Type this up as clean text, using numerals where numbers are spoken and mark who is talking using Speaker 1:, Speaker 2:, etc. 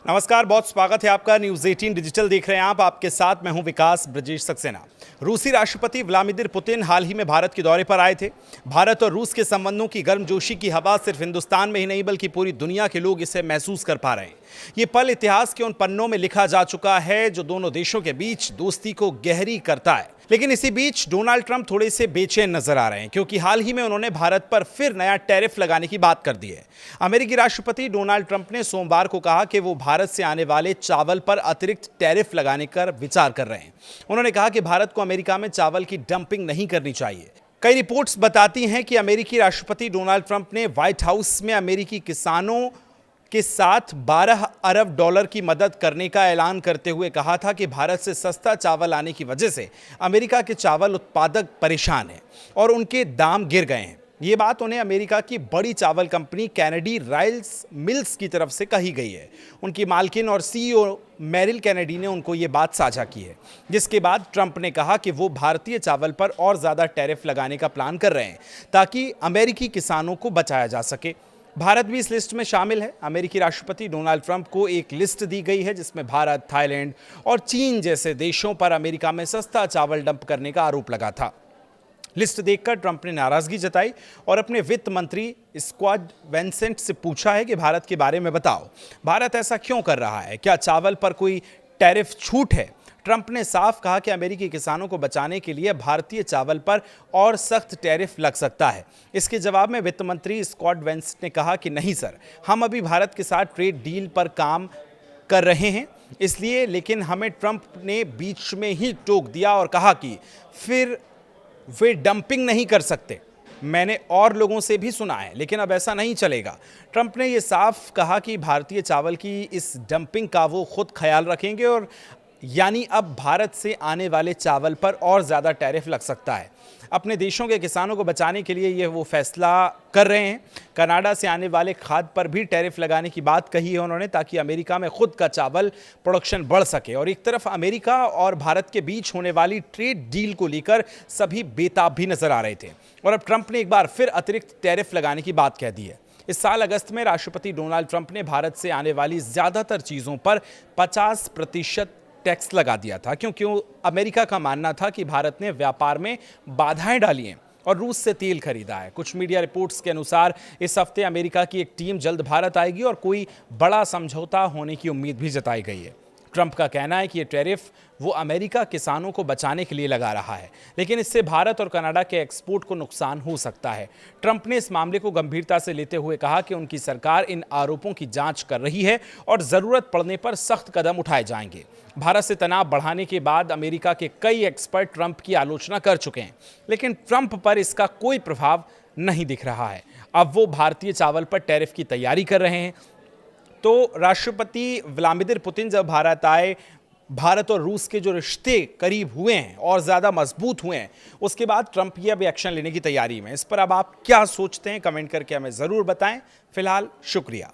Speaker 1: नमस्कार, बहुत स्वागत है आपका। न्यूज़ 18 डिजिटल देख रहे हैं आप। आपके साथ मैं हूं विकास ब्रजेश सक्सेना। रूसी राष्ट्रपति व्लादिमीर पुतिन हाल ही में भारत के दौरे पर आए थे। भारत और रूस के संबंधों की गर्मजोशी की हवा सिर्फ हिंदुस्तान में ही नहीं बल्कि पूरी दुनिया के लोग इसे महसूस कर पा रहे हैं। ये पल इतिहास के उन पन्नों में लिखा जा चुका है जो दोनों देशों के बीच दोस्ती को गहरी करता है। लेकिन इसी बीच डोनाल्ड ट्रंप थोड़े से बेचैन नजर आ रहे हैं क्योंकि हाल ही में उन्होंने भारत पर फिर नया टैरिफ लगाने की बात कर दी है। अमेरिकी राष्ट्रपति डोनाल्ड ट्रंप ने सोमवार को कहा कि वो भारत से आने वाले चावल पर अतिरिक्त टैरिफ लगाने का विचार कर रहे हैं। उन्होंने कहा कि भारत को अमेरिका में चावल की डंपिंग नहीं करनी चाहिए। कई रिपोर्ट्स बताती हैं कि अमेरिकी राष्ट्रपति डोनाल्ड ट्रंप ने व्हाइट हाउस में अमेरिकी किसानों के साथ 12 अरब डॉलर की मदद करने का ऐलान करते हुए कहा था कि भारत से सस्ता चावल आने की वजह से अमेरिका के चावल उत्पादक परेशान हैं और उनके दाम गिर गए हैं। ये बात उन्हें अमेरिका की बड़ी चावल कंपनी कैनेडी राइस मिल्स की तरफ से कही गई है। उनकी मालकिन और सीईओ मेरिल कैनेडी ने उनको ये बात साझा की है, जिसके बाद ट्रंप ने कहा कि वो भारतीय चावल पर और ज़्यादा टैरिफ लगाने का प्लान कर रहे हैं ताकि अमेरिकी किसानों को बचाया जा सके। भारत भी इस लिस्ट में शामिल है। अमेरिकी राष्ट्रपति डोनाल्ड ट्रंप को एक लिस्ट दी गई है जिसमें भारत, थाईलैंड और चीन जैसे देशों पर अमेरिका में सस्ता चावल डंप करने का आरोप लगा था। लिस्ट देखकर ट्रंप ने नाराजगी जताई और अपने वित्त मंत्री स्कॉट बेसेंट से पूछा है कि भारत के बारे में बताओ, भारत ऐसा क्यों कर रहा है, क्या चावल पर कोई टैरिफ छूट है? ट्रंप ने साफ कहा कि अमेरिकी किसानों को बचाने के लिए भारतीय चावल पर और सख्त टैरिफ लग सकता है। इसके जवाब में वित्त मंत्री स्कॉट बेसेंट ने कहा कि नहीं सर, हम अभी भारत के साथ ट्रेड डील पर काम कर रहे हैं इसलिए, लेकिन हमें ट्रंप ने बीच में ही टोक दिया और कहा कि फिर वे डंपिंग नहीं कर सकते। मैंने और लोगों से भी सुना है, लेकिन अब ऐसा नहीं चलेगा। ट्रंप ने यह साफ कहा कि भारतीय चावल की इस डंपिंग का वो खुद ख्याल रखेंगे और यानी अब भारत से आने वाले चावल पर और ज़्यादा टैरिफ लग सकता है। अपने देशों के किसानों को बचाने के लिए ये वो फैसला कर रहे हैं। कनाडा से आने वाले खाद पर भी टैरिफ लगाने की बात कही है उन्होंने, ताकि अमेरिका में खुद का चावल प्रोडक्शन बढ़ सके। और एक तरफ अमेरिका और भारत के बीच होने वाली ट्रेड डील को लेकर सभी बेताब भी नजर आ रहे थे और अब ट्रंप ने एक बार फिर अतिरिक्त टैरिफ लगाने की बात कह दी है। इस साल अगस्त में राष्ट्रपति डोनाल्ड ट्रंप ने भारत से आने वाली ज़्यादातर चीज़ों पर 50% टैक्स लगा दिया था क्योंकि अमेरिका का मानना था कि भारत ने व्यापार में बाधाएं डाली हैं और रूस से तेल खरीदा है। कुछ मीडिया रिपोर्ट्स के अनुसार इस हफ्ते अमेरिका की एक टीम जल्द भारत आएगी और कोई बड़ा समझौता होने की उम्मीद भी जताई गई है। ट्रंप का कहना है कि ये टैरिफ वो अमेरिका किसानों को बचाने के लिए लगा रहा है, लेकिन इससे भारत और कनाडा के एक्सपोर्ट को नुकसान हो सकता है। ट्रंप ने इस मामले को गंभीरता से लेते हुए कहा कि उनकी सरकार इन आरोपों की जांच कर रही है और ज़रूरत पड़ने पर सख्त कदम उठाए जाएंगे। भारत से तनाव बढ़ाने के बाद अमेरिका के कई एक्सपर्ट ट्रंप की आलोचना कर चुके हैं, लेकिन ट्रंप पर इसका कोई प्रभाव नहीं दिख रहा है। अब वो भारतीय चावल पर टैरिफ की तैयारी कर रहे हैं। तो राष्ट्रपति व्लादिमीर पुतिन जब भारत आए, भारत और रूस के जो रिश्ते करीब हुए हैं और ज़्यादा मजबूत हुए हैं, उसके बाद ट्रंप ये अब एक्शन लेने की तैयारी में। इस पर अब आप क्या सोचते हैं, कमेंट करके हमें ज़रूर बताएं। फिलहाल शुक्रिया।